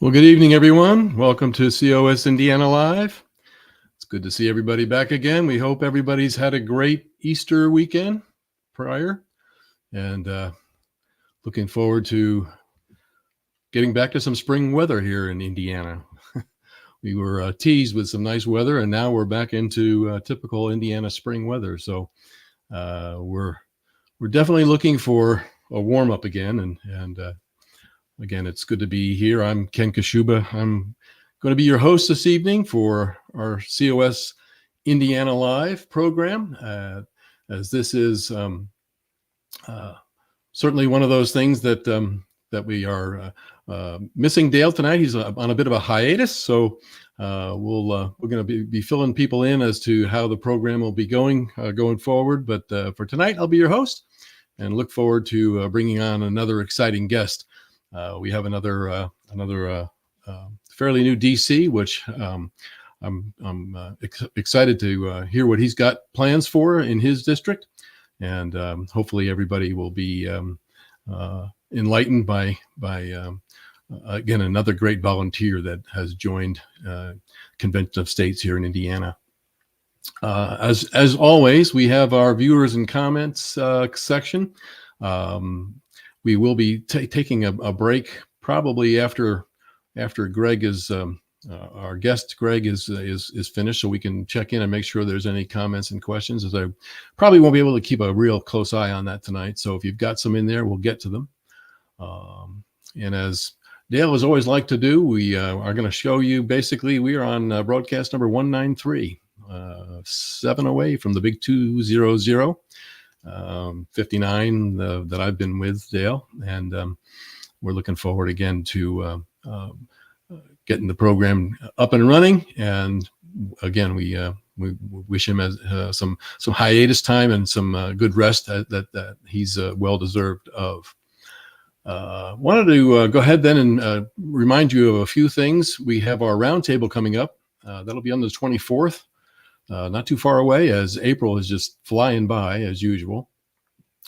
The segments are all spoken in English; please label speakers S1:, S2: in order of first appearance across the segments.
S1: Well, good evening, everyone. Welcome to COS Indiana Live. It's good to see everybody back again. We hope everybody's had a great Easter weekend prior, and looking forward to getting back to some spring weather here in Indiana. We were teased with some nice weather, and now we're back into typical Indiana spring weather. So we're definitely looking for a warm up again, and again, it's good to be here. I'm Ken Kashuba. I'm going to be your host this evening for our COS Indiana Live program, as this is certainly one of those things that we are missing Dale tonight. He's on a bit of a hiatus, so we're going to be filling people in as to how the program will be going forward. But for tonight, I'll be your host, and look forward to bringing on another exciting guest. We have another fairly new DC, which I'm excited to hear what he's got plans for in his district, and hopefully everybody will be enlightened by again, another great volunteer that has joined Convention of States here in Indiana. As always, we have our viewers and comments section. We will be taking a break probably after Greg is our guest. Greg is finished, so we can check in and make sure there's any comments and questions, as I probably won't be able to keep a real close eye on that tonight. So if you've got some in there, we'll get to them. And as Dale has always liked to do, we are going to show you, basically, we are on broadcast number 193, 7 away from the big 200. 59 that I've been with Dale, and we're looking forward again to getting the program up and running. And again, we wish him some hiatus time and some good rest that he's well deserved of. Wanted to go ahead then and remind you of a few things. We have our roundtable coming up. That'll be on the 24th. Not too far away, as April is just flying by as usual.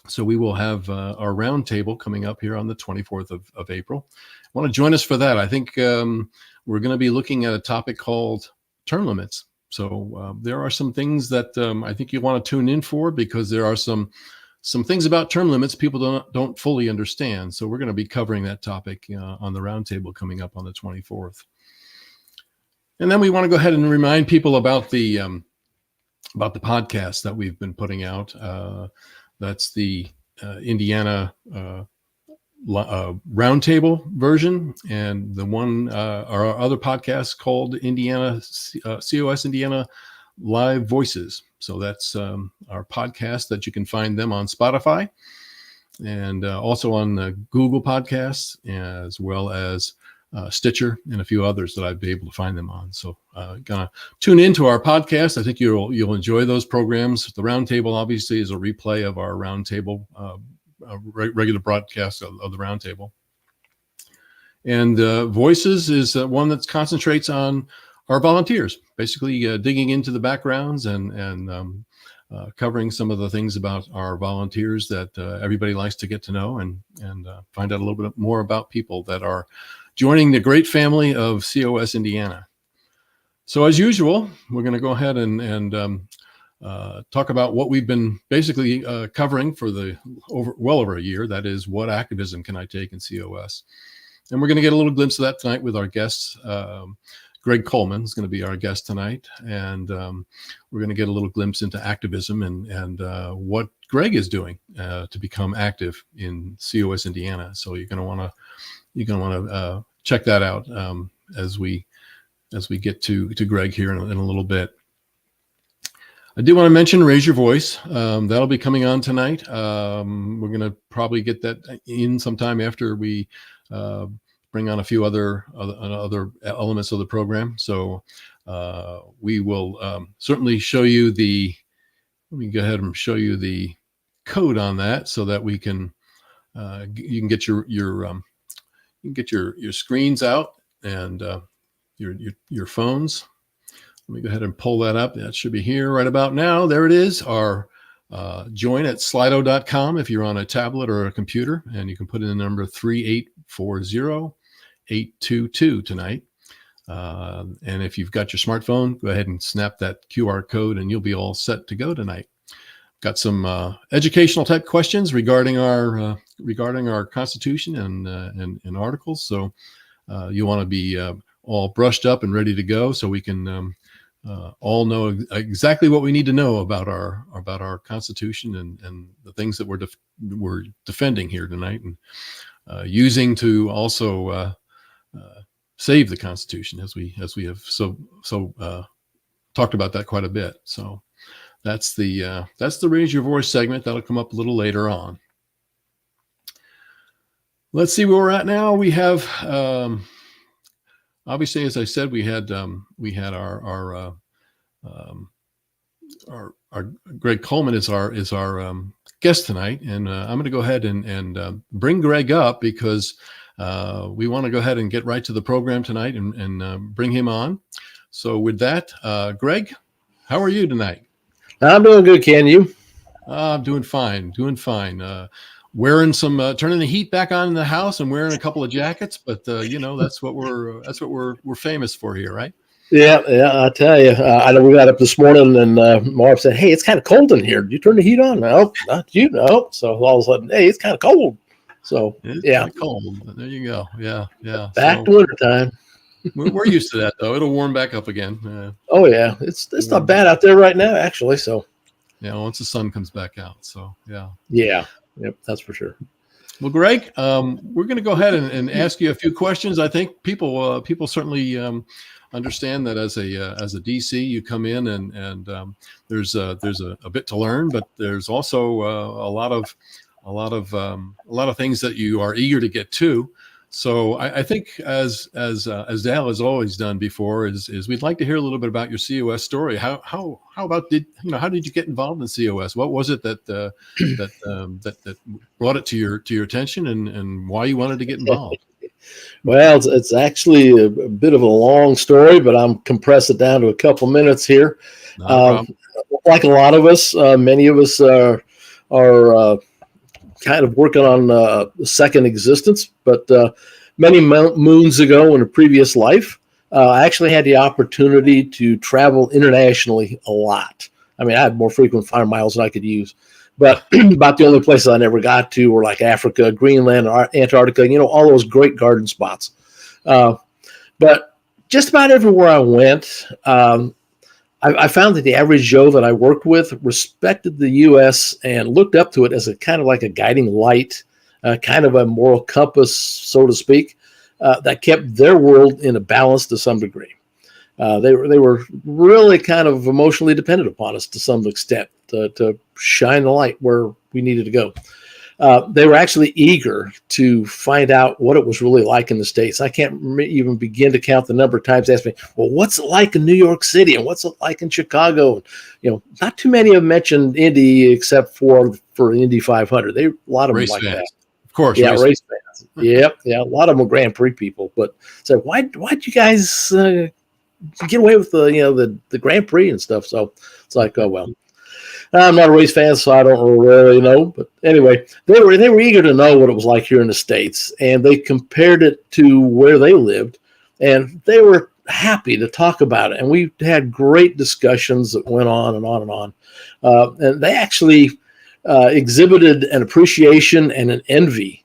S1: So we will have our roundtable coming up here on the 24th of April. Want to join us for that? I think we're going to be looking at a topic called term limits. So there are some things that I think you want to tune in for, because there are some things about term limits people don't fully understand. So we're going to be covering that topic on the roundtable coming up on the 24th. And then we want to go ahead and remind people about the podcast that we've been putting out. That's the Indiana roundtable version, and the one our other podcast called Indiana COS Indiana Live Voices. So that's our podcast that you can find them on Spotify, and also on Google Podcasts, as well as Stitcher, and a few others that I've been able to find them on. So gonna tune into our podcast. I think you'll enjoy those programs. The roundtable obviously is a replay of our roundtable, regular broadcast of the roundtable. And Voices is one that concentrates on our volunteers, basically digging into the backgrounds and covering some of the things about our volunteers that everybody likes to get to know, and find out a little bit more about people that are joining the great family of COS Indiana. So as usual, we're going to go ahead and talk about what we've been basically covering for well over a year. That is, what activism can I take in COS? And we're going to get a little glimpse of that tonight with our guests. Greg Coleman is going to be our guest tonight, and we're going to get a little glimpse into activism and what Greg is doing to become active in COS Indiana. So you're going to want to check that out as we get to Greg here in a little bit. I do want to mention Raise Your Voice. That'll be coming on tonight. We're going to probably get that in sometime after we bring on a few other elements of the program. So we will certainly show you let me go ahead and show you the code on that, so that we can you can get your screens out and your phones. Let me go ahead and pull that up. That should be here right about now. There it is. Our join at slido.com if you're on a tablet or a computer, and you can put in the number 3840 822 tonight. And if you've got your smartphone, go ahead and snap that QR code and you'll be all set to go tonight. Got some educational type questions regarding our Constitution and articles. So you want to be all brushed up and ready to go, so we can all know exactly what we need to know about our Constitution and the things that we're defending here tonight, and using to also save the Constitution, as we have so talked about that quite a bit. So that's the Raise Your Voice segment. That'll come up a little later on. Let's see where we're at now. We have obviously, as I said, we had our Greg Coleman is our guest tonight, and I'm going to go ahead and bring Greg up, because we want to go ahead and get right to the program tonight and bring him on. So with that, Greg, how are you tonight?
S2: I'm doing good, Ken. You?
S1: I'm doing fine. Wearing some, turning the heat back on in the house and wearing a couple of jackets, but that's what we're famous for here, right?
S2: Yeah. I tell you, I know we got up this morning and Marv said, "Hey, it's kind of cold in here. Did you turn the heat on?" No, not you. No. So all of a sudden, hey, it's kind of cold. So
S1: it's
S2: yeah,
S1: kind of cold. There you go. Yeah.
S2: Back to winter time.
S1: We're used to that, though. It'll warm back up again.
S2: Oh yeah, it's not bad out there right now, actually. So
S1: yeah, once the sun comes back out. So yeah.
S2: Yep, that's for sure.
S1: Well, Greg, we're going to go ahead and ask you a few questions. I think people certainly understand that as a DC, you come in and there's a bit to learn, but there's also a lot of things that you are eager to get to. So I think as Dal has always done before, is we'd like to hear a little bit about your COS story. How about how did you get involved in COS? What was it that brought it to your attention, and why you wanted to get involved?
S2: Well, it's actually a bit of a long story, but I'm compressing it down to a couple minutes here. Like a lot of us, many of us are kind of working on a second existence, but many moons ago in a previous life, I actually had the opportunity to travel internationally a lot. I mean, I had more frequent flyer miles than I could use, but about the only places I never got to were like Africa, Greenland, Antarctica, all those great garden spots. But just about everywhere I went, I found that the average Joe that I worked with respected the U.S. and looked up to it as a kind of like a guiding light, kind of a moral compass, so to speak, that kept their world in a balance to some degree. They were really kind of emotionally dependent upon us to some extent to shine the light where we needed to go. They were actually eager to find out what it was really like in the States. I can't even begin to count the number of times they asked me, "Well, what's it like in New York City, and what's it like in Chicago?" Not too many have mentioned Indy except for Indy 500. A lot of
S1: race
S2: them like
S1: fans.
S2: that.
S1: Of course,
S2: yeah, race fans. Yep, yeah, a lot of them are Grand Prix people. But so why'd you guys get away with the Grand Prix and stuff? So it's like, oh well. I'm not a race fan, so I don't really know. But anyway, they were eager to know what it was like here in the States, and they compared it to where they lived, and they were happy to talk about it. And we had great discussions that went on and on and on. And they actually exhibited an appreciation and an envy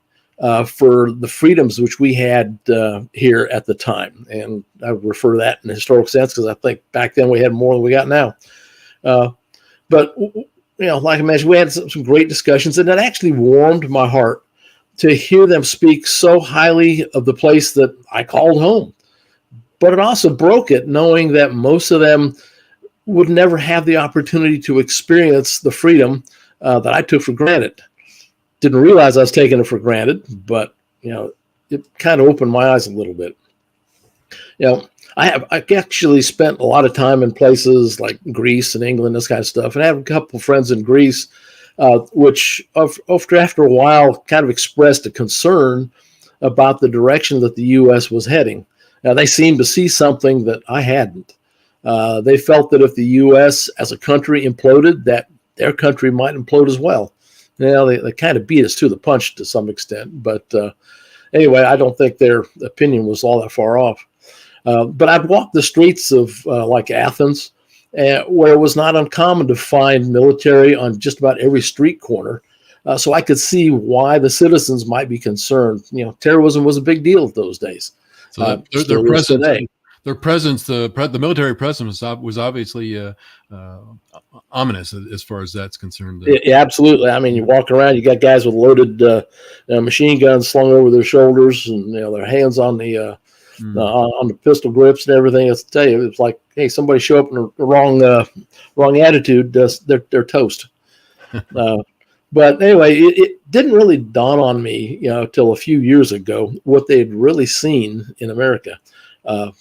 S2: for the freedoms which we had here at the time. And I would refer to that in a historical sense, because I think back then we had more than we got now. But, like I mentioned, we had some great discussions, and it actually warmed my heart to hear them speak so highly of the place that I called home. But it also broke it, knowing that most of them would never have the opportunity to experience the freedom that I took for granted. Didn't realize I was taking it for granted, but, it kind of opened my eyes a little bit. I actually spent a lot of time in places like Greece and England, this kind of stuff. And I have a couple of friends in Greece, which after a while kind of expressed a concern about the direction that the U.S. was heading. Now, they seemed to see something that I hadn't. They felt that if the U.S. as a country imploded, that their country might implode as well. They kind of beat us to the punch to some extent. But anyway, I don't think their opinion was all that far off. But I'd walk the streets of like Athens, where it was not uncommon to find military on just about every street corner. So I could see why the citizens might be concerned. Terrorism was a big deal those days.
S1: So their presence, the military presence was obviously ominous as far as that's concerned.
S2: Yeah, absolutely. I mean, you walk around, you got guys with loaded machine guns slung over their shoulders, and their hands on the pistol grips and everything. I'll tell you, it's like, hey, somebody show up in the wrong attitude, they're toast. But anyway, it didn't really dawn on me, till a few years ago what they'd really seen in America.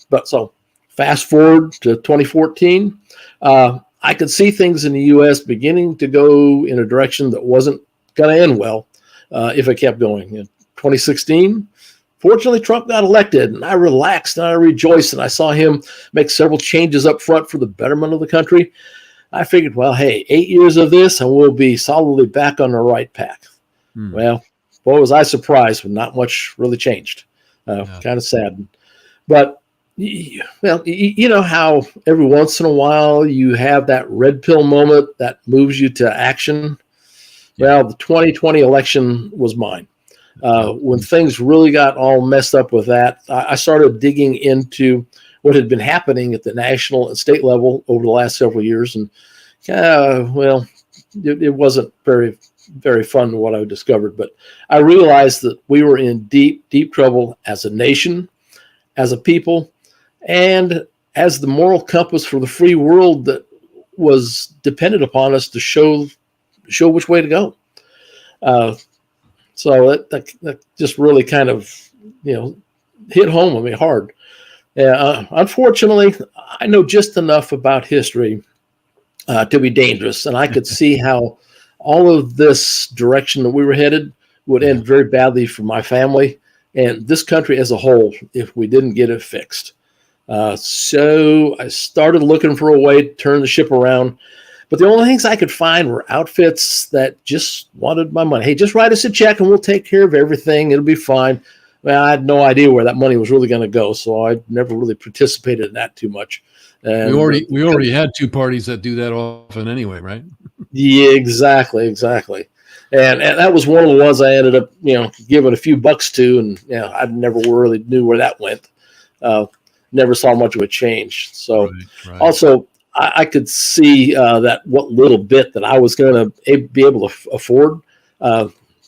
S2: But so fast forward to 2014, I could see things in the U.S. beginning to go in a direction that wasn't going to end well if it kept going. In 2016, fortunately, Trump got elected, and I relaxed and I rejoiced, and I saw him make several changes up front for the betterment of the country. I figured, well, hey, 8 years of this, and we'll be solidly back on the right path. Well, boy, was I surprised when not much really changed. Kind of sad. But, well, you know how every once in a while you have that red pill moment that moves you to action? Well, the 2020 election was mine. When things really got all messed up with that, I started digging into what had been happening at the national and state level over the last several years. And, well, it wasn't very, very fun what I discovered. But I realized that we were in deep, deep trouble as a nation, as a people, and as the moral compass for the free world that was dependent upon us to show which way to go. So that just really kind of, hit home with me hard. Unfortunately, I know just enough about history to be dangerous, and I could see how all of this direction that we were headed would end very badly for my family and this country as a whole if we didn't get it fixed. So I started looking for a way to turn the ship around. But the only things I could find were outfits that just wanted my money. Hey, just write us a check and we'll take care of everything. It'll be fine. Well, I had no idea where that money was really going to go, so I never really participated in that too much. And
S1: we already had two parties that do that often anyway, right?
S2: Yeah, exactly. And that was one of the ones I ended up, giving a few bucks to, and I never really knew where that went. Never saw much of a change. So
S1: right.
S2: Also, I could see that what little bit that I was going to be able to afford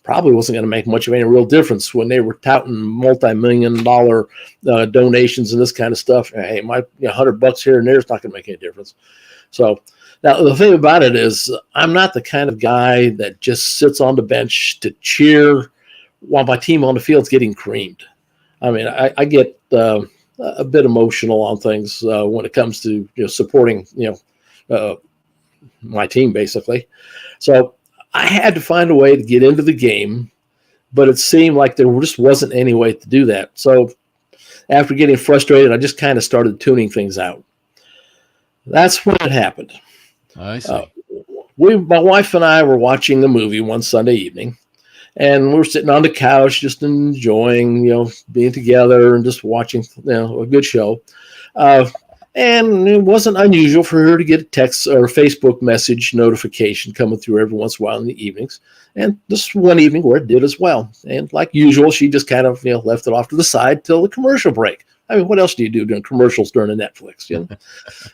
S2: probably wasn't going to make much of any real difference when they were touting multi-million-dollar donations and this kind of stuff. Hey, my $100 here and there is not going to make any difference. So now the thing about it is I'm not the kind of guy that just sits on the bench to cheer while my team on the field's getting creamed. I mean, I get a bit emotional on things when it comes to supporting my team basically. So I had to find a way to get into the game, but it seemed like there just wasn't any way to do that. So after getting frustrated, I just kind of started tuning things out. That's when it happened.
S1: I see.
S2: My wife and I were watching a movie one Sunday evening, and we were sitting on the couch just enjoying, being together and just watching, a good show. And it wasn't unusual for her to get a text or a Facebook message notification coming through every once in a while in the evenings. And this one evening where it did as well. And like usual, she just kind of, left it off to the side till the commercial break. I mean, what else do you do during commercials during a Netflix?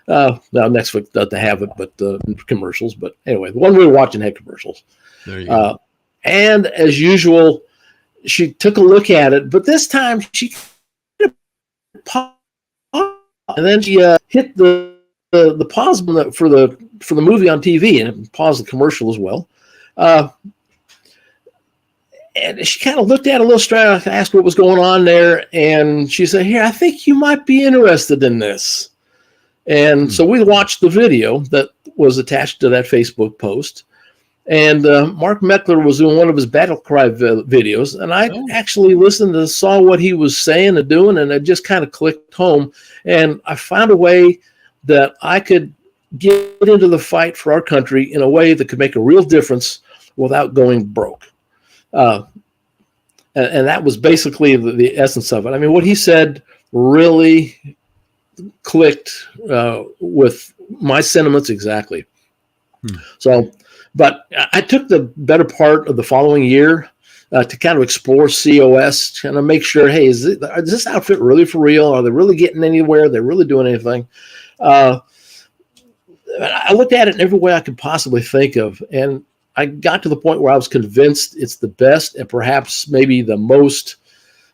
S2: Now Netflix doesn't have it, but commercials. But anyway, the one we were watching had commercials.
S1: There you go.
S2: And as usual, she took a look at it, but this time she paused, and then she hit the pause button for the movie on TV, and paused the commercial as well. And she kind of looked at it a little straight. I asked what was going on there, and she said, "Here, I think you might be interested in this." And so we watched the video that was attached to that Facebook post. And Mark Meckler was doing one of his battle cry videos, and I actually listened and saw what he was saying and doing, and it just kind of clicked home. And I found a way that I could get into the fight for our country in a way that could make a real difference without going broke. and that was basically the essence of it. I mean, what he said really clicked with my sentiments exactly. So, but I took the better part of the following year to kind of explore COS, kind of make sure, hey, is this outfit really for real? Are they really getting anywhere? Are they really doing anything? I looked at it in every way I could possibly think of, and I got to the point where I was convinced it's the best and perhaps maybe the most,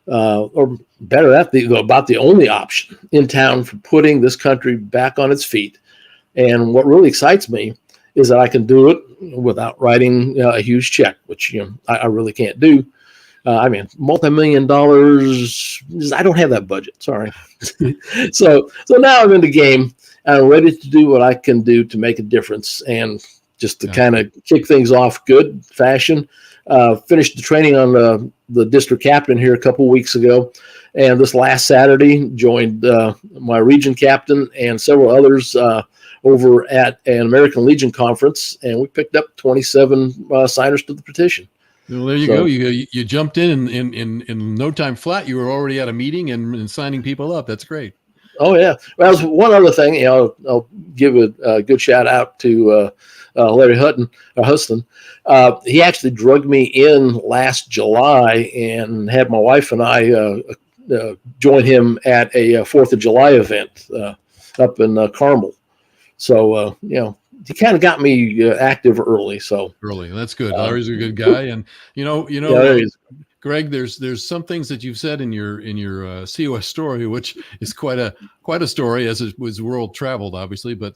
S2: or better, about the only option in town for putting this country back on its feet. And what really excites me is that I can do it without writing a huge check, which I really can't do. I mean, multi-million dollars, I don't have that budget. Sorry. So now I'm in the game. I'm ready to do what I can do to make a difference, and just to kind of kick things off good fashion. Finished the training on the district captain here a couple of weeks ago, and this last Saturday joined my region captain and several others over at an American Legion conference, and we picked up 27 signers to the petition.
S1: Well, there you go. You jumped in no time flat. You were already at a meeting and signing people up. That's great.
S2: Oh yeah. Well, there's one other thing. I'll give a good shout out to Larry Huston. He actually drugged me in last July and had my wife and I join him at a 4th of July event up in Carmel. So, he kind of got me active early. So
S1: early, that's good. Larry's a good guy, and Greg, there's some things that you've said in your COS story, which is quite a story as it was world traveled, obviously. But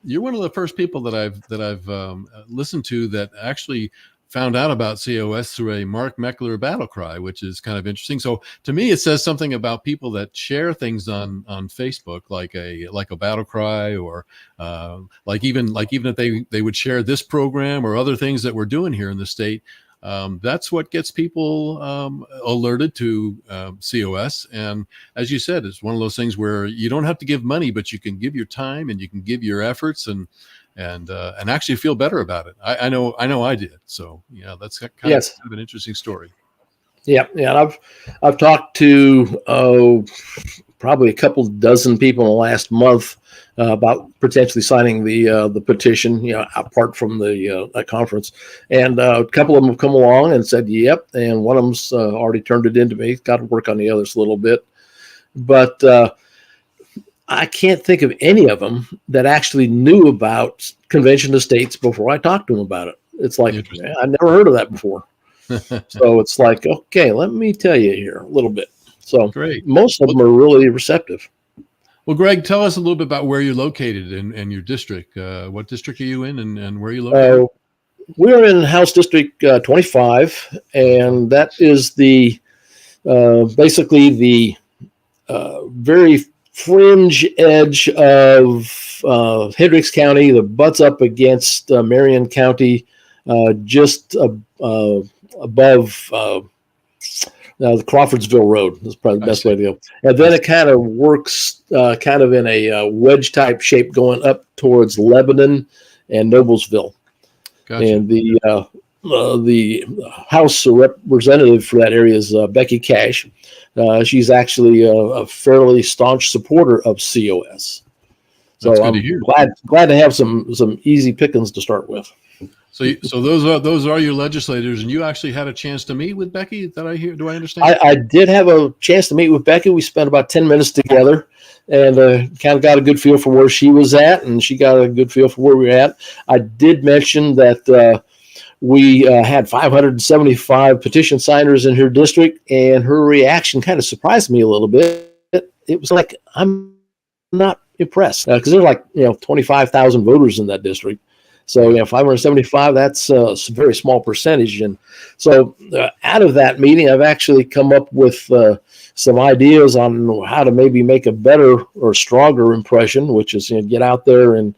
S1: you're one of the first people that I've listened to that actually found out about COS through a Mark Meckler battle cry, which is kind of interesting. So to me, it says something about people that share things on Facebook, like a battle cry, or like even if they would share this program or other things that we're doing here in the state. That's what gets people alerted to COS. And as you said, it's one of those things where you don't have to give money, but you can give your time and you can give your efforts and actually feel better about it. I know I did. So yeah, that's kind of an interesting story.
S2: Yeah. And I've talked to probably a couple dozen people in the last month about potentially signing the petition, apart from the conference. And a couple of them have come along and said, yep. And one of them's already turned it into me. Got to work on the others a little bit. But I can't think of any of them that actually knew about Convention of States before I talked to them about it. It's like, I never heard of that before. So it's like, okay, let me tell you here a little bit. So great. Most of them are really receptive.
S1: Well, Greg, tell us a little bit about where you're located in your district. What district are you in, and where are you located?
S2: We're in House District 25, and that is the basically the very fringe edge of Hendricks County that butts up against Marion County, just above the Crawfordsville Road. That's probably the best way to go. And then it kind of works kind of in a wedge type shape going up towards Lebanon and Noblesville. Gotcha. And the House representative for that area is Becky Cash. She's actually a fairly staunch supporter of COS. So I'm glad to have some easy pickings to start with.
S1: So those are your legislators, and you actually had a chance to meet with Becky. Do I understand?
S2: I did have a chance to meet with Becky. We spent about 10 minutes together, and kind of got a good feel for where she was at, and she got a good feel for where we were at. I did mention that we had 575 petition signers in her district, and her reaction kind of surprised me a little bit. It was like, I'm not impressed, because there's like 25,000 voters in that district. So 575, that's a very small percentage. And so out of that meeting, I've actually come up with some ideas on how to maybe make a better or stronger impression, which is get out there and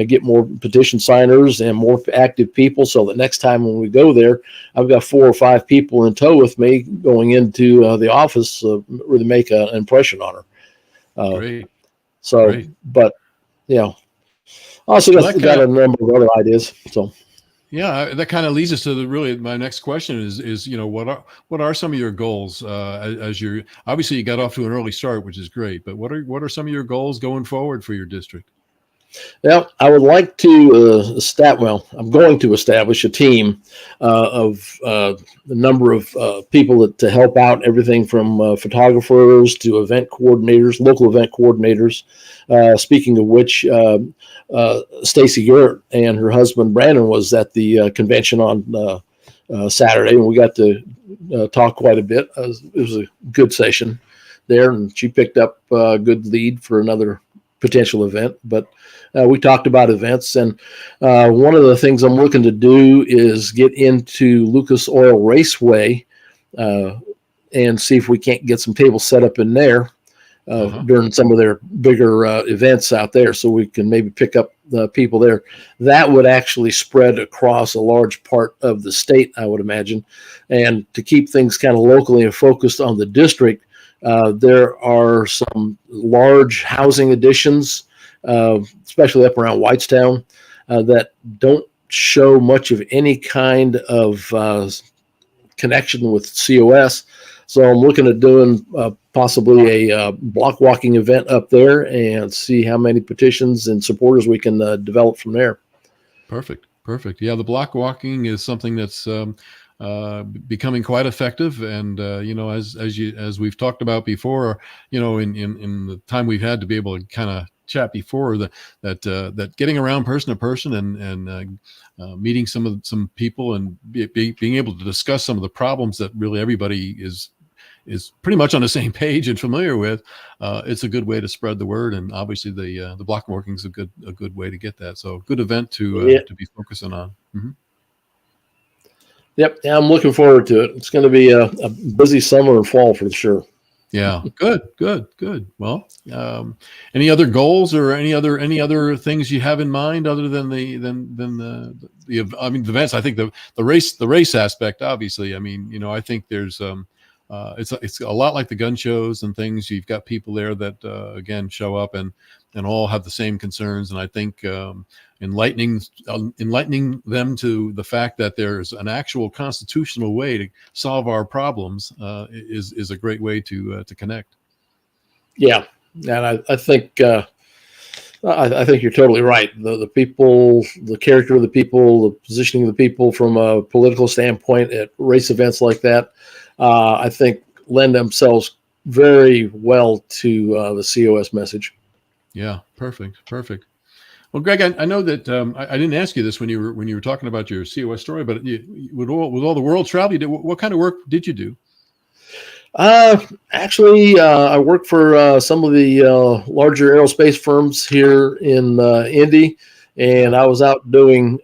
S2: get more petition signers and more active people. So the next time when we go there, I've got 4 or 5 people in tow with me going into the office to really make an impression on her.
S1: Great.
S2: So, great. But also got a number of other ideas. So,
S1: Yeah, that kind of leads us to my next question is what are some of your goals as you obviously you got off to an early start, which is great, but what are some of your goals going forward for your district?
S2: Well, I would like to I'm going to establish a team of the number of people to help out, everything from photographers to event coordinators, local event coordinators. Speaking of which, Stacy Garrett and her husband Brandon was at the convention on Saturday, and we got to talk quite a bit. It was a good session there, and she picked up a good lead for another potential event. But we talked about events, and one of the things I'm looking to do is get into Lucas Oil Raceway and see if we can't get some tables set up in there during some of their bigger events out there, so we can maybe pick up the people there. That would actually spread across a large part of the state, I would imagine. And to keep things kind of locally and focused on the district, there are some large housing additions, especially up around Whitestown, that don't show much of any kind of connection with COS. So I'm looking at doing possibly a block walking event up there and see how many petitions and supporters we can develop from there.
S1: Perfect. Yeah, the block walking is something that's becoming quite effective, and as we've talked about before, in the time we've had to be able to kind of chat before, that getting around person to person and meeting some people and being able to discuss some of the problems that really everybody is pretty much on the same page and familiar with, it's a good way to spread the word. And obviously the block walking is a good way to get that. So good event to be focusing on. Mm-hmm.
S2: Yep. Yeah, I'm looking forward to it. It's going to be a busy summer and fall for sure.
S1: Yeah. Good. Well, any other goals or any other things you have in mind other than the events? I think the race aspect, obviously. I mean, I think there's it's a lot like the gun shows and things. You've got people there that again show up and all have the same concerns, and I think enlightening them to the fact that there's an actual constitutional way to solve our problems is a great way to connect.
S2: Yeah, and I think I think you're totally right. The people, the character of the people, the positioning of the people from a political standpoint at race events like that, I think lend themselves very well to the COS message.
S1: Yeah, perfect. Well, Greg, I know that I didn't ask you this when you were talking about your COS story, but with all the world travel you did, what kind of work did you do?
S2: Actually, I work for some of the larger aerospace firms here in Indy, and I was out doing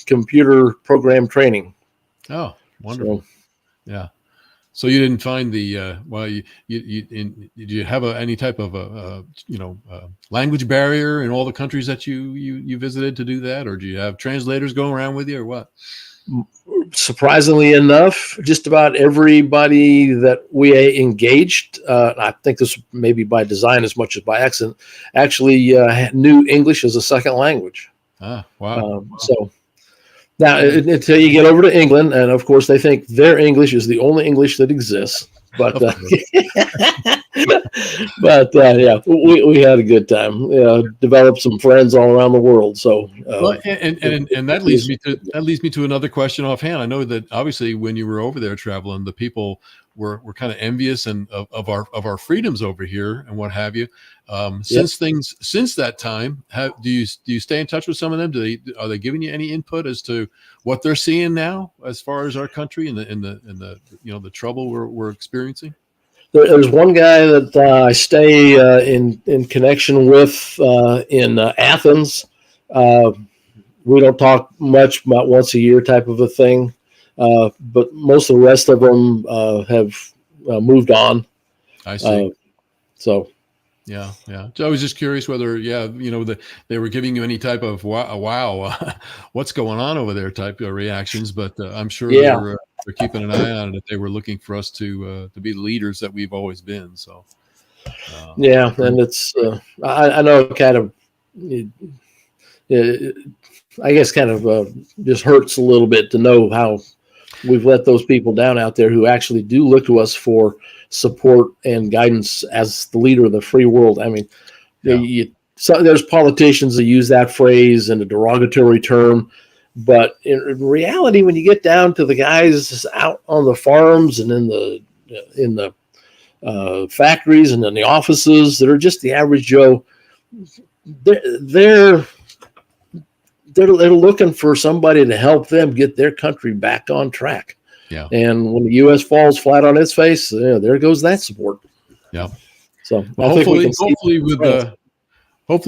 S2: computer program training.
S1: Oh, wonderful! So, yeah. So you didn't find did you have any type of language barrier in all the countries that you visited to do that, or do you have translators going around with you, or what?
S2: Surprisingly enough, just about everybody that we engaged, I think this may be by design as much as by accident, actually knew English as a second language.
S1: Ah, wow.
S2: So now, until you get over to England, and of course they think their English is the only English that exists. But yeah, we had a good time. Developed some friends all around the world. So
S1: and that leads me to another question offhand. I know that obviously when you were over there traveling, the people were kind of envious and of our freedoms over here and what have you. Since that time, do you stay in touch with some of them? Are they giving you any input as to what they're seeing now as far as our country and the trouble we're experiencing?
S2: There's one guy that I stay in connection with in Athens. We don't talk much, about once a year type of a thing, but most of the rest of them have moved on.
S1: I see.
S2: So.
S1: Yeah. So I was just curious whether, they were giving you any type of wow, what's going on over there type of reactions, but I'm sure they're keeping an eye on it if they were looking for us to be the leaders that we've always been. So,
S2: and it's I know kind of I guess kind of just hurts a little bit to know how we've let those people down out there who actually do look to us for support and guidance as the leader of the free world. I mean, so there's politicians that use that phrase in a derogatory term, but in reality, when you get down to the guys out on the farms and in the factories and in the offices that are just the average Joe, they're looking for somebody to help them get their country back on track.
S1: Yeah.
S2: And when the U.S. falls flat on its face, there goes that support.
S1: Yeah.
S2: So
S1: well, hopefully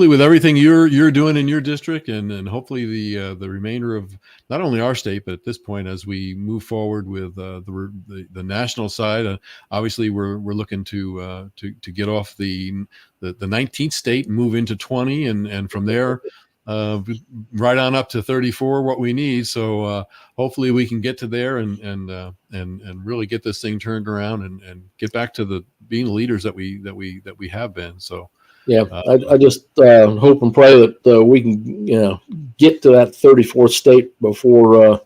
S1: with everything you're doing in your district, and hopefully the remainder of not only our state, but at this point, as we move forward with the national side, obviously we're looking to get off the 19th state and move into 20, and from there right on up to 34, what we need. So hopefully we can get to there and really get this thing turned around and get back to being the leaders that we have been. So.
S2: Yeah, I just hope and pray that we can, get to that 34th state before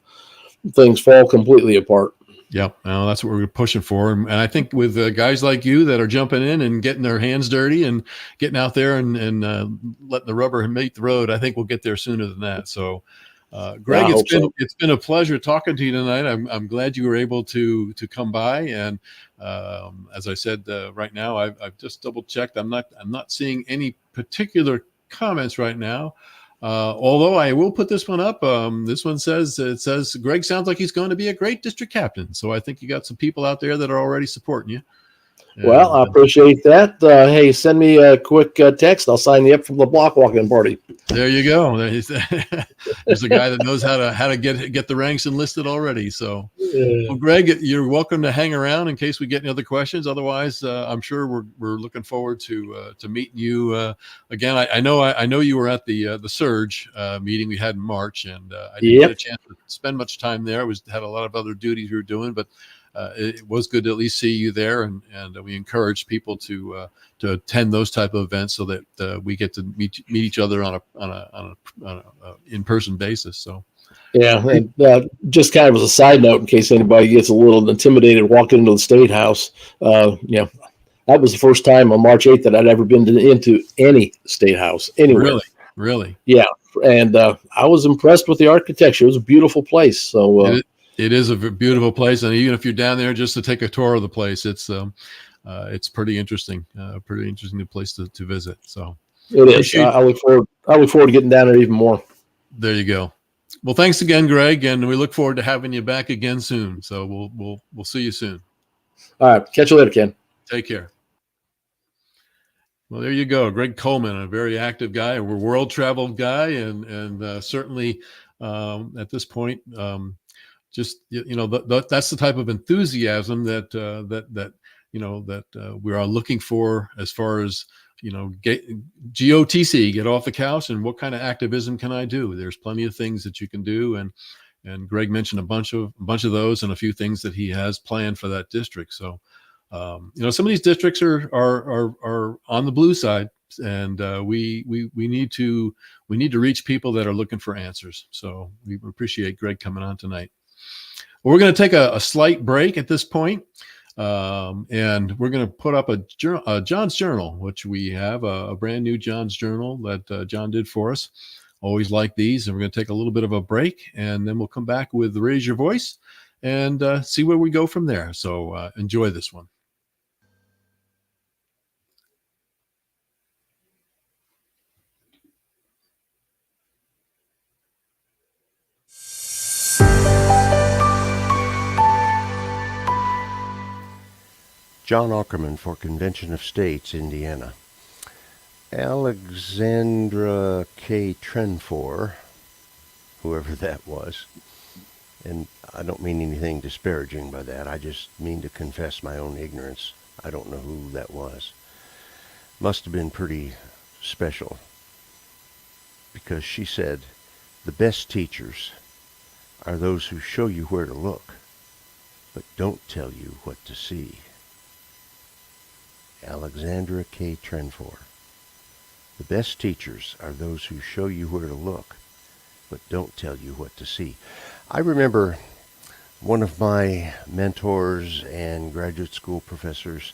S2: things fall completely apart.
S1: Yeah, well, that's what we're pushing for, and I think with guys like you that are jumping in and getting their hands dirty and getting out there and letting the rubber meet the road, I think we'll get there sooner than that. So, Greg, it's been a pleasure talking to you tonight. I'm glad you were able to come by, and as I said, right now I've just double checked. I'm not seeing any particular comments right now. Although I will put this one up. This one says Greg sounds like he's going to be a great district captain. So I think you got some people out there that are already supporting you.
S2: Well, I appreciate that. Hey, send me a quick text. I'll sign you up for the block walking party.
S1: There you go. There's a guy that knows how to get the ranks enlisted already. So, well, Greg, you're welcome to hang around in case we get any other questions. Otherwise, I'm sure we're looking forward to meeting you again. I know you were at the Surge meeting we had in March, and I didn't get a chance to spend much time there. I had a lot of other duties we were doing, but it was good to at least see you there, and we encourage people to attend those type of events so that we get to meet each other on a in-person basis. So,
S2: yeah, and just kind of as a side note, in case anybody gets a little intimidated walking into the State House, that was the first time on March 8th that I'd ever been into any State House anywhere.
S1: Really,
S2: yeah, and I was impressed with the architecture. It was a beautiful place. So.
S1: It is a beautiful place, and even if you're down there just to take a tour of the place, it's pretty interesting. Pretty interesting place to visit. So
S2: it is. I look forward to getting down there even more.
S1: There you go. Well, thanks again, Greg, and we look forward to having you back again soon. So we'll see you soon.
S2: All right, catch you later, Ken.
S1: Take care. Well, there you go, Greg Coleman, a very active guy, a world travel guy, and certainly at this point. Just that's the type of enthusiasm that we are looking for as far as GOTC, get off the couch, and what kind of activism can I do? There's plenty of things that you can do, and Greg mentioned a bunch of those and a few things that he has planned for that district. So some of these districts are on the blue side, and we need to reach people that are looking for answers. So we appreciate Greg coming on tonight. Well, we're going to take a slight break at this point, and we're going to put up a John's Journal, which we have a brand new John's Journal that John did for us. Always like these, and we're going to take a little bit of a break, and then we'll come back with Raise Your Voice and see where we go from there. So enjoy this one.
S3: John Ackerman for Convention of States, Indiana. Alexandra K. Trenfor, whoever that was, and I don't mean anything disparaging by that, I just mean to confess my own ignorance. I don't know who that was. Must have been pretty special, because she said, "The best teachers are those who show you where to look, but don't tell you what to see." Alexandra K. Trenfor. The best teachers are those who show you where to look, but don't tell you what to see. I remember one of my mentors and graduate school professors,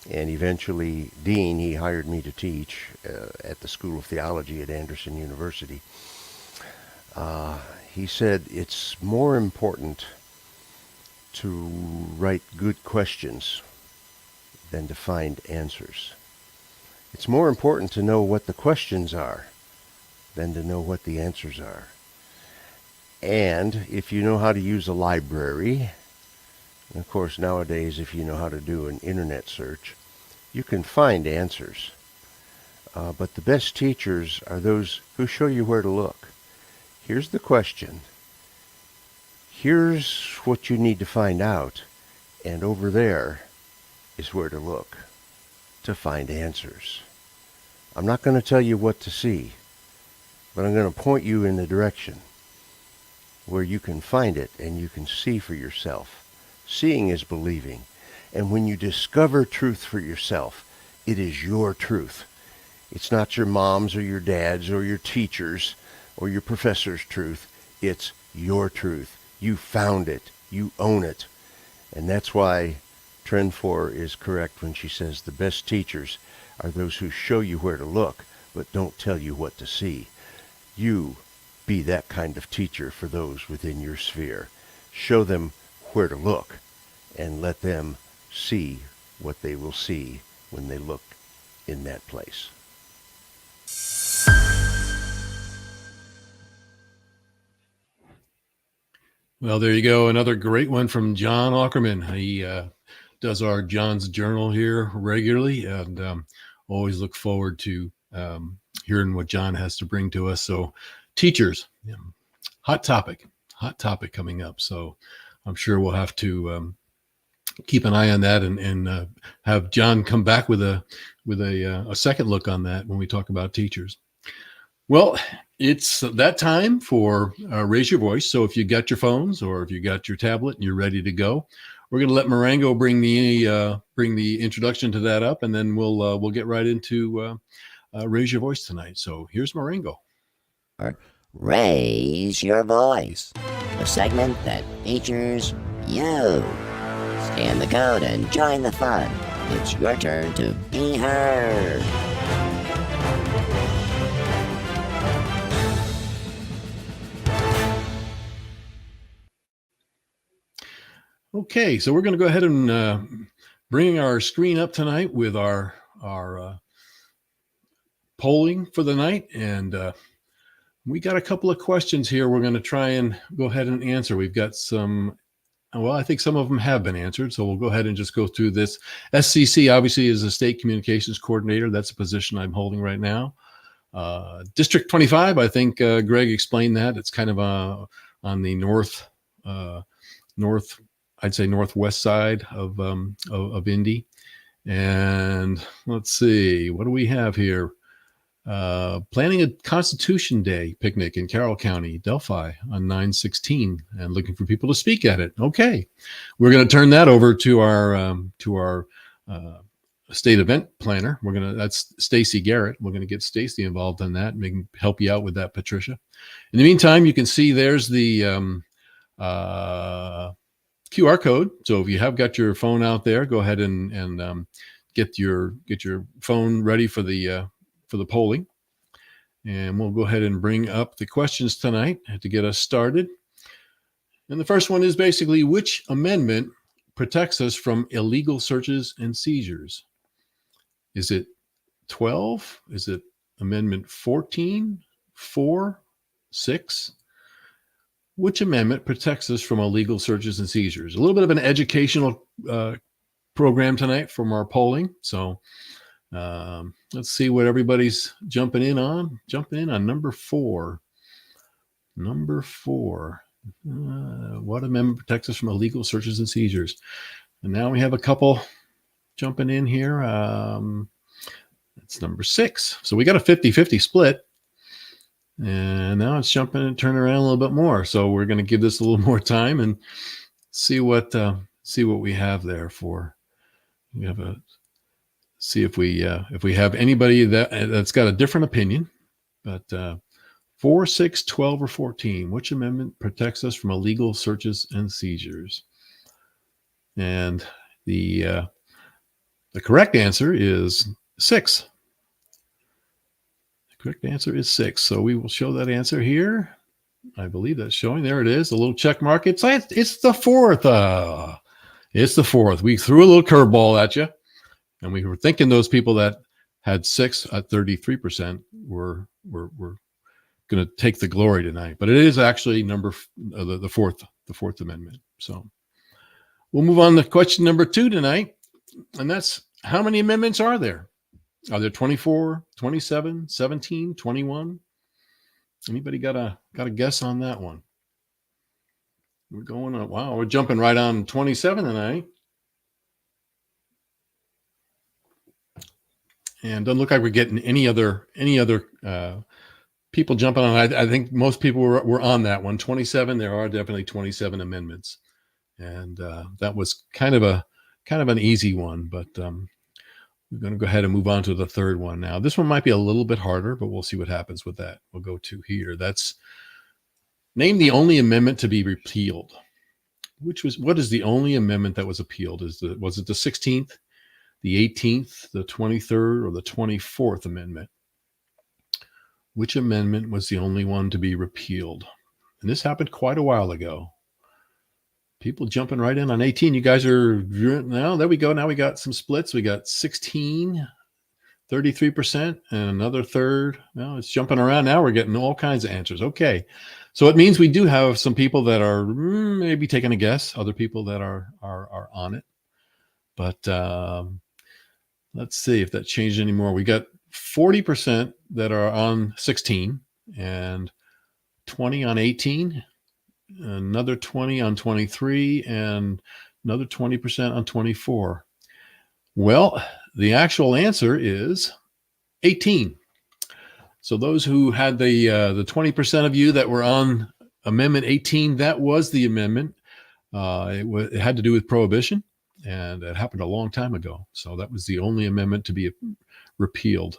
S3: and eventually dean, he hired me to teach at the School of Theology at Anderson University. He said it's more important to write good questions than to find answers. It's more important to know what the questions are than to know what the answers are. And if you know how to use a library, and of course nowadays if you know how to do an internet search, you can find answers. But the best teachers are those who show you where to look. Here's the question. Here's what you need to find out. And over there is where to look to find answers. I'm not going to tell you what to see, but I'm going to point you in the direction where you can find it and you can see for yourself. Seeing is believing. And when you discover truth for yourself, it is your truth. It's not your mom's or your dad's or your teacher's or your professor's truth. It's your truth. You found it. You own it. And that's why Trend 4 is correct when she says the best teachers are those who show you where to look, but don't tell you what to see. You be that kind of teacher for those within your sphere. Show them where to look and let them see what they will see when they look in that place.
S1: Well, there you go. Another great one from John Ackerman. He does our John's Journal here regularly, and always look forward to hearing what John has to bring to us. So teachers, hot topic coming up. So I'm sure we'll have to keep an eye on that and have John come back with a second look on that when we talk about teachers. Well, it's that time for Raise Your Voice. So if you got your phones or if you got your tablet and you're ready to go, we're going to let Marengo bring the introduction to that up, and then we'll get right into Raise Your Voice tonight. So here's Marengo.
S4: Raise Your Voice, the segment that features you. Scan the code and join the fun. It's your turn to be heard.
S1: Okay, so we're going to go ahead and bring our screen up tonight with our polling for the night, and we got a couple of questions here we're going to try and go ahead and answer. We've got some, well, I think some of them have been answered, so we'll go ahead and just go through this. SCC obviously is a state communications coordinator. That's a position I'm holding right now. District 25, I think Greg explained that. It's kind of on the north, I'd say northwest side of Indy. And let's see, what do we have here? Planning a Constitution Day picnic in Carroll County, Delphi on 9/16, and looking for people to speak at it. Okay, we're going to turn that over to our state event planner. That's Stacy Garrett. We're going to get Stacy involved in that and we can help you out with that, Patricia. In the meantime, you can see there's the QR code. So if you have got your phone out there, go ahead and get your phone ready for the polling. And we'll go ahead and bring up the questions tonight to get us started. And the first one is basically, which amendment protects us from illegal searches and seizures? Is it 12? Is it Amendment 14, 4, 6? Which amendment protects us from illegal searches and seizures? A little bit of an educational program tonight from our polling. So let's see what everybody's jumping in on. Jumping in on number 4. Number 4. What amendment protects us from illegal searches and seizures? And now we have a couple jumping in here. It's number 6. So we got a 50-50 split. And now it's jumping and turning around a little bit more. So we're going to give this a little more time and see what we have there for. We have see if we have anybody that's got a different opinion. But 4, 6, 12, or 14. Which amendment protects us from illegal searches and seizures? And the correct answer is 6. The correct answer is 6. So we will show that answer here. I believe that's showing. There it is, a little check mark. It's the fourth. It's the fourth. We threw a little curveball at you, and we were thinking those people that had 6 at 33% were going to take the glory tonight. But it is actually the fourth amendment. So we'll move on to question number 2 tonight, and that's how many amendments are there? Are there 24, 27, 17, 21? Anybody got a guess on that one? We're going on. Wow, we're jumping right on 27 tonight. And doesn't look like we're getting any other people jumping on. I think most people were on that one. 27. There are definitely 27 amendments, and that was kind of an easy one. But we're going to go ahead and move on to the third one now. This one might be a little bit harder, but we'll see what happens with that. We'll go to here. That's name the only amendment to be repealed. What is the only amendment that was appealed? Was it the 16th, the 18th, the 23rd, or the 24th amendment? Which amendment was the only one to be repealed? And this happened quite a while ago. People jumping right in on 18. You guys are now. There we go. Now we got some splits. We got 16, 33%, and another third. Well, it's jumping around now. We're getting all kinds of answers. Okay, so it means we do have some people that are maybe taking a guess. Other people that are on it. But let's see if that changed anymore. We got 40% that are on 16, and 20 on 18. Another 20 on 23, and another 20% on 24. Well, the actual answer is 18. So those who had the 20% of you that were on Amendment 18, that was the amendment. It had to do with prohibition, and it happened a long time ago. So that was the only amendment to be repealed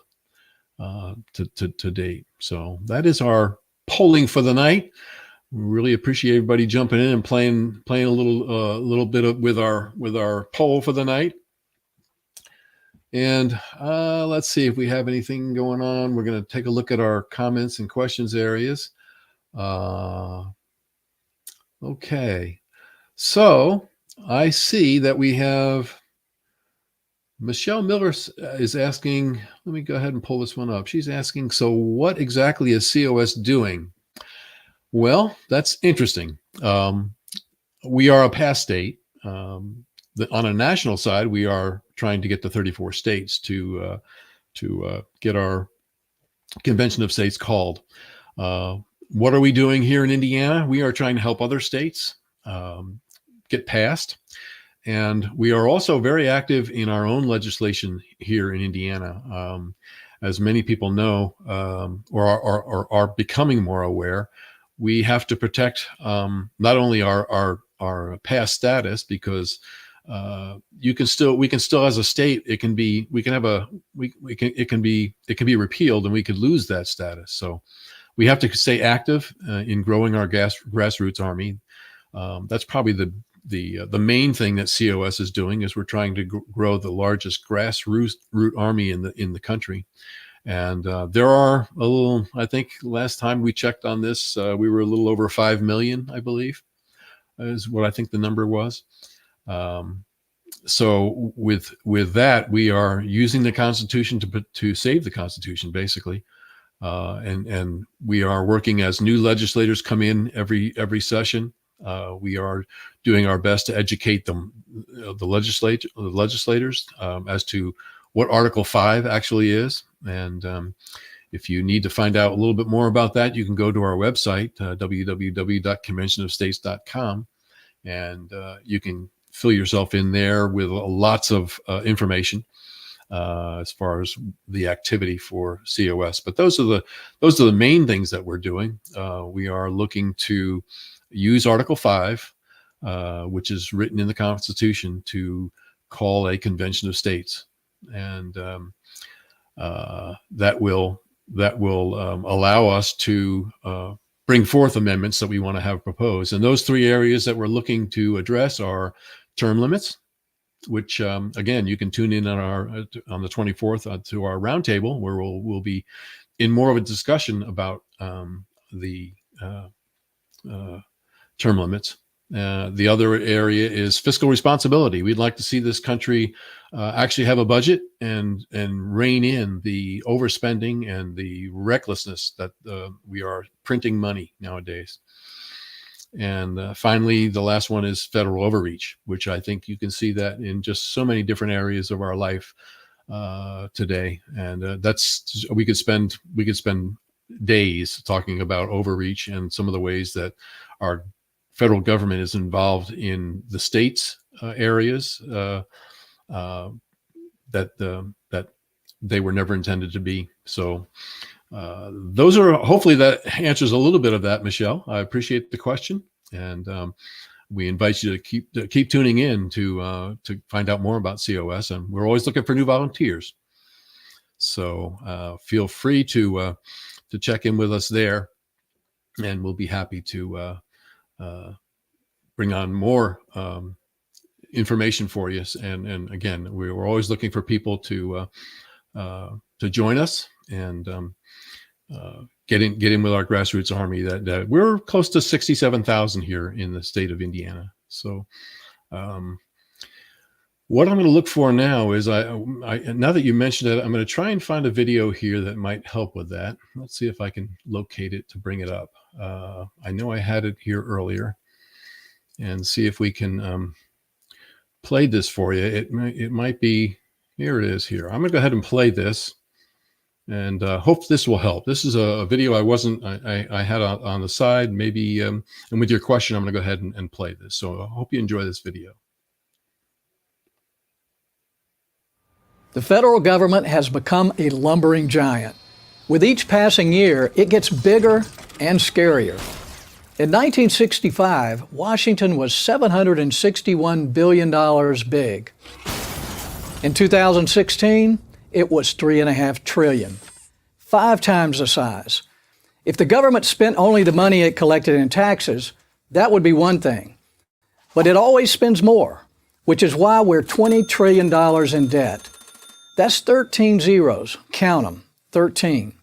S1: to date. So that is our polling for the night. We really appreciate everybody jumping in and playing a little bit with our poll for the night. And let's see if we have anything going on. We're going to take a look at our comments and questions areas. Okay, so I see that we have Michelle Miller is asking. Let me go ahead and pull this one up. She's asking, so what exactly is COS doing? Well, that's interesting. We are a pass state. On a national side, we are trying to get to 34 states to get our convention of states called. What are we doing here in Indiana? We are trying to help other states get passed. And we are also very active in our own legislation here in Indiana. As many people know, or are becoming more aware, we have to protect not only our past status, because we can still as a state, it can be repealed and we could lose that status. So we have to stay active in growing our grassroots army. That's probably the main thing that COS is doing, is we're trying to grow the largest grassroots army in the country. And there are a little, I think last time we checked on this, we were a little over 5 million, I believe, is what I think the number was. So with that, we are using the Constitution to save the Constitution, basically. And we are working as new legislators come in every session. We are doing our best to educate them, the legislators, as to what Article 5 actually is. And if you need to find out a little bit more about that, you can go to our website, www.conventionofstates.com, and you can fill yourself in there with lots of information as far as the activity for COS. But those are the main things that we're doing. We are looking to use Article 5, which is written in the Constitution, to call a convention of states. And that will that will allow us to bring forth amendments that we want to have proposed. And those three areas that we're looking to address are term limits, which again, you can tune in on the 24th to our roundtable, where we'll be in more of a discussion about the term limits. The other area is fiscal responsibility. We'd like to see this country actually have a budget and rein in the overspending and the recklessness that we are printing money nowadays. And finally, the last one is federal overreach, which I think you can see that in just so many different areas of our life today. And we could spend days talking about overreach and some of the ways that our federal government is involved in the states' areas that they were never intended to be. So those are, hopefully that answers a little bit of that, Michelle. I appreciate the question, and we invite you to keep tuning in to find out more about COS, and we're always looking for new volunteers. So feel free to check in with us there, and we'll be happy to bring on more information for you. And again, we're always looking for people to join us and get in with our grassroots army. That we're close to 67,000 here in the state of Indiana. So what I'm going to look for now is now that you mentioned it, I'm going to try and find a video here that might help with that. Let's see if I can locate it to bring it up. I know I had it here earlier, and see if we can play this for you. It might be, here it is here. I'm going to go ahead and play this, and hope this will help. This is a video I had on the side, maybe, and with your question, I'm going to go ahead and play this. So I hope you enjoy this video.
S5: The federal government has become a lumbering giant. With each passing year, it gets bigger and scarier. In 1965, Washington was $761 billion big. In 2016, it was $3.5 trillion, 5 times the size. If the government spent only the money it collected in taxes, that would be one thing. But it always spends more, which is why we're $20 trillion in debt. That's 13 zeros. Count them, 13.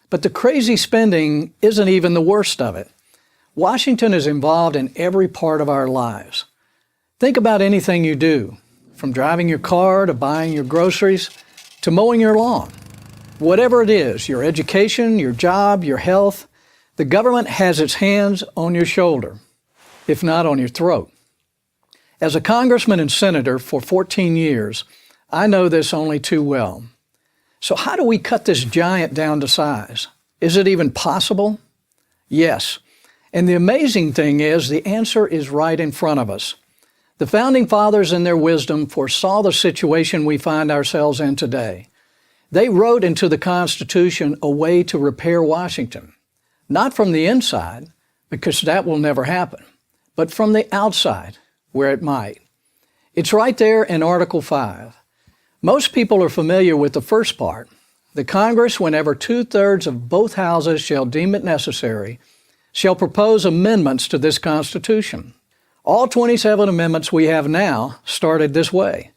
S5: But the crazy spending isn't even the worst of it. Washington is involved in every part of our lives. Think about anything you do, from driving your car to buying your groceries to mowing your lawn. Whatever it is, your education, your job, your health, the government has its hands on your shoulder, if not on your throat. As a congressman and senator for 14 years, I know this only too well. So how do we cut this giant down to size? Is it even possible? Yes. And the amazing thing is, the answer is right in front of us. The Founding Fathers, in their wisdom, foresaw the situation we find ourselves in today. They wrote into the Constitution a way to repair Washington, not from the inside, because that will never happen, but from the outside, where it might. It's right there in Article 5. Most people are familiar with the first part. The Congress, whenever 2/3 of both houses shall deem it necessary, shall propose amendments to this Constitution. All 27 amendments we have now started this way.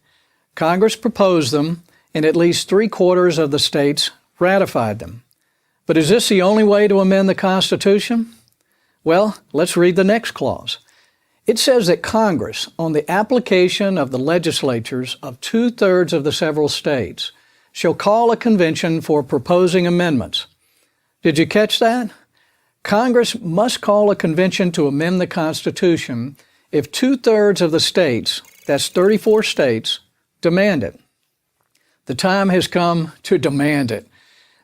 S5: Congress proposed them, and at least 3/4 of the states ratified them. But is this the only way to amend the Constitution? Well, let's read the next clause. It says that Congress, on the application of the legislatures of 2/3 of the several states, shall call a convention for proposing amendments. Did you catch that? Congress must call a convention to amend the Constitution if 2/3 of the states, that's 34 states, demand it. The time has come to demand it.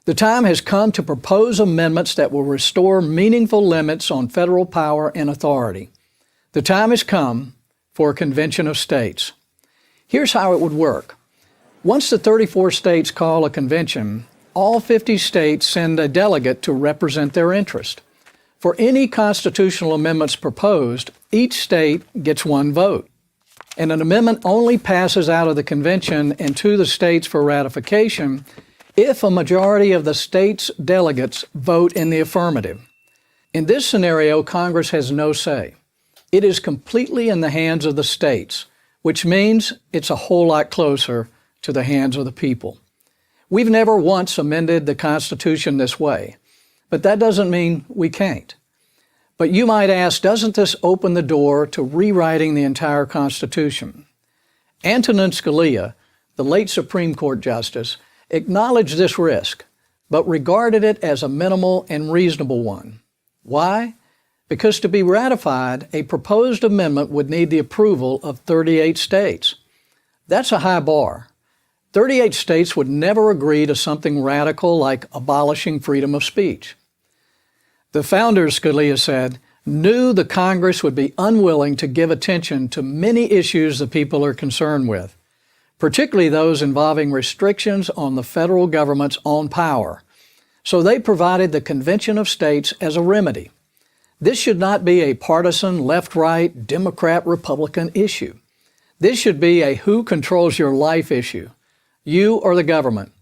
S5: The time has come to propose amendments that will restore meaningful limits on federal power and authority. The time has come for a convention of states. Here's how it would work. Once the 34 states call a convention, all 50 states send a delegate to represent their interest. For any constitutional amendments proposed, each state gets one vote. And an amendment only passes out of the convention and to the states for ratification if a majority of the state's delegates vote in the affirmative. In this scenario, Congress has no say. It is completely in the hands of the states, which means it's a whole lot closer to the hands of the people. We've never once amended the Constitution this way, but that doesn't mean we can't. But you might ask, doesn't this open the door to rewriting the entire Constitution? Antonin Scalia, the late Supreme Court Justice, acknowledged this risk, but regarded it as a minimal and reasonable one. Why? Because to be ratified, a proposed amendment would need the approval of 38 states. That's a high bar. 38 states would never agree to something radical like abolishing freedom of speech. The founders, Scalia said, knew the Congress would be unwilling to give attention to many issues the people are concerned with, particularly those involving restrictions on the federal government's own power. So they provided the Convention of States as a remedy. This should not be a partisan left-right, Democrat-Republican issue. This should be a who controls your life issue, you or the government.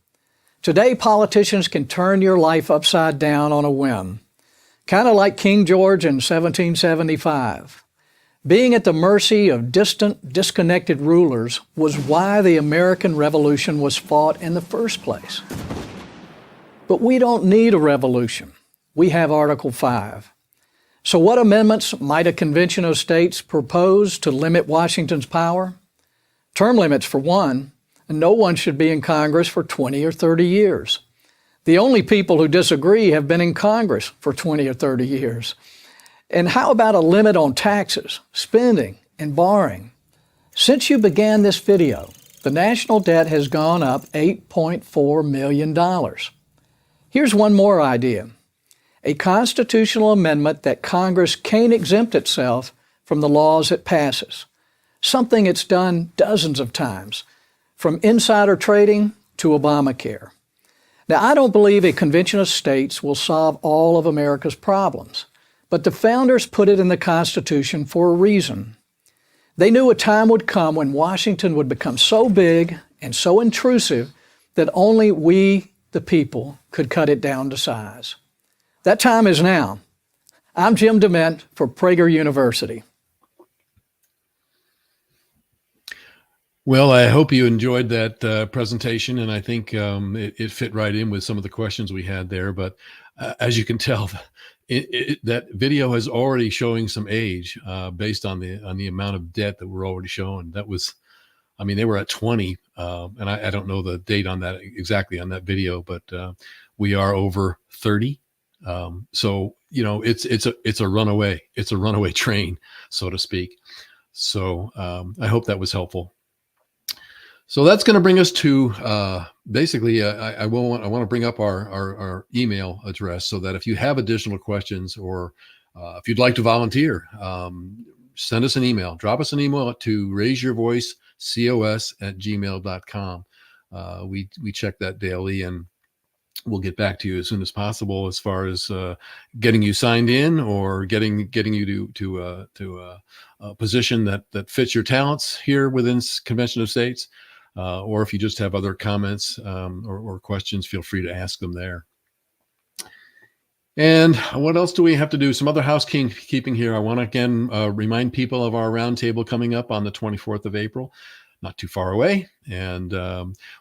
S5: Today, politicians can turn your life upside down on a whim, kind of like King George in 1775. Being at the mercy of distant, disconnected rulers was why the American Revolution was fought in the first place. But we don't need a revolution. We have Article 5. So what amendments might a convention of states propose to limit Washington's power? Term limits, for one, and no one should be in Congress for 20 or 30 years. The only people who disagree have been in Congress for 20 or 30 years. And how about a limit on taxes, spending, and borrowing? Since you began this video, the national debt has gone up $8.4 million. Here's one more idea. A constitutional amendment that Congress can't exempt itself from the laws it passes, something it's done dozens of times, from insider trading to Obamacare. Now, I don't believe a convention of states will solve all of America's problems, but the founders put it in the Constitution for a reason. They knew a time would come when Washington would become so big and so intrusive that only we, the people, could cut it down to size. That time is now. I'm Jim DeMint for Prager University.
S1: Well, I hope you enjoyed that presentation, and I think it fit right in with some of the questions we had there. But as you can tell, that video is already showing some age based on the amount of debt that we're already showing. That was, I mean, they were at 20, and I don't know the date on that exactly on that video, but we are over 30. So you know, it's a runaway train, so to speak. So I hope that was helpful. So that's going to bring us to basically, I want to bring up our email address so that if you have additional questions or if you'd like to volunteer, send us an email. Drop us an email to raiseyourvoicecos@gmail.com. We check that daily, and we'll get back to you as soon as possible as far as getting you signed in or getting you to a position that fits your talents here within Convention of States. Or if you just have other comments or questions, feel free to ask them there. And what else do we have to do? Some other housekeeping here. I want to again remind people of our roundtable coming up on the 24th of April, not too far away. And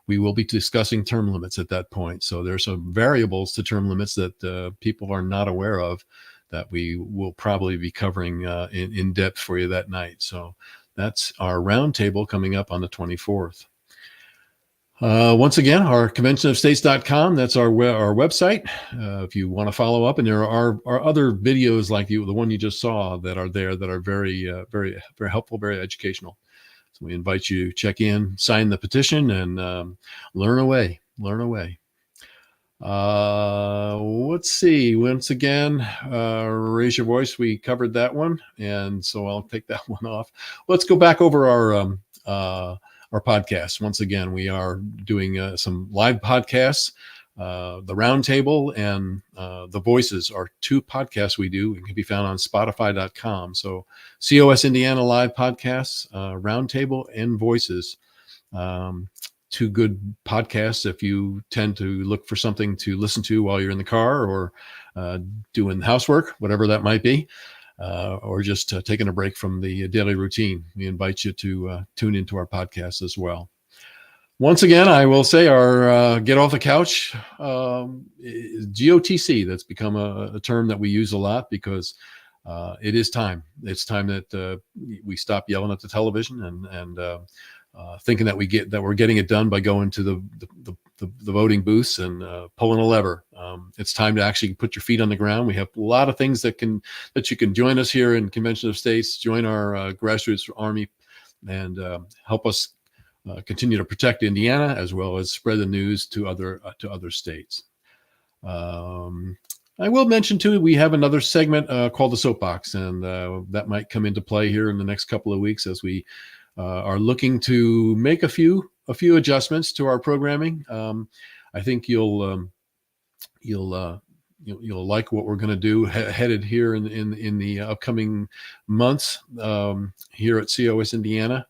S1: we will be discussing term limits at that point. So there's some variables to term limits that people are not aware of that we will probably be covering in depth for you that night. So that's our roundtable coming up on the 24th. Once again, our conventionofstates.com, that's our website. If you want to follow up, and there are other videos like the one you just saw that are there that are very, very, very helpful, very educational. So we invite you to check in, sign the petition, and learn away. Let's see. Once again, raise your voice. We covered that one, and so I'll take that one off. Let's go back over our podcast. Once again, we are doing some live podcasts. The Roundtable and The Voices are two podcasts we do. It can be found on Spotify.com. So COS Indiana live podcasts, Roundtable and Voices. two good podcasts if you tend to look for something to listen to while you're in the car or doing housework, whatever that might be, or just taking a break from the daily routine. We invite you to tune into our podcast as well. Once again, I will say our get off the couch, GOTC, that's become a term that we use a lot because it is time. It's time that we stop yelling at the television and thinking that we're getting it done by going to the voting booths and pulling a lever. It's time to actually put your feet on the ground. We have a lot of things that you can join us here in Convention of States, join our grassroots army, and help us continue to protect Indiana as well as spread the news to other states. I will mention too, we have another segment called the Soapbox, and that might come into play here in the next couple of weeks as we are looking to make a few adjustments to our programming. I think you'll like what we're going to do headed here in the upcoming months here at COS Indiana.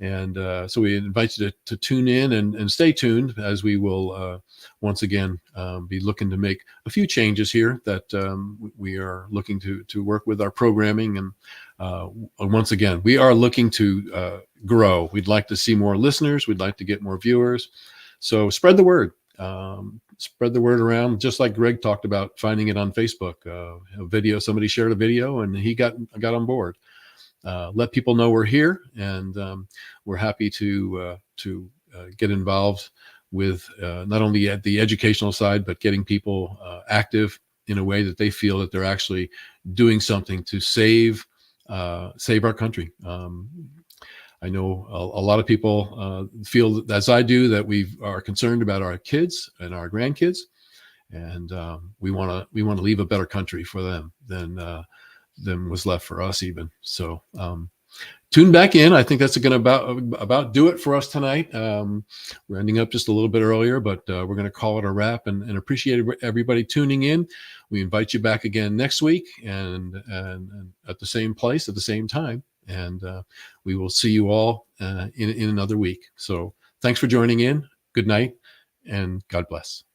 S1: And so we invite you to tune in and stay tuned as we will once again be looking to make a few changes here that we are looking to work with our programming. And once again, we are looking to grow. We'd like to see more listeners. We'd like to get more viewers. So spread the word. Spread the word around, just like Greg talked about finding it on Facebook. A video, somebody shared a video and he got on board. Let people know we're here, and we're happy to get involved with not only at the educational side, but getting people active in a way that they feel that they're actually doing something to save our country. I know a lot of people feel, as I do, that we are concerned about our kids and our grandkids, and we want to leave a better country for them than was left for us even. So tune back in. I think that's going to about do it for us tonight. We're ending up just a little bit earlier, but we're going to call it a wrap and appreciate everybody tuning in. We invite you back again next week and at the same place at the same time. And we will see you all in another week. So thanks for joining in. Good night and God bless.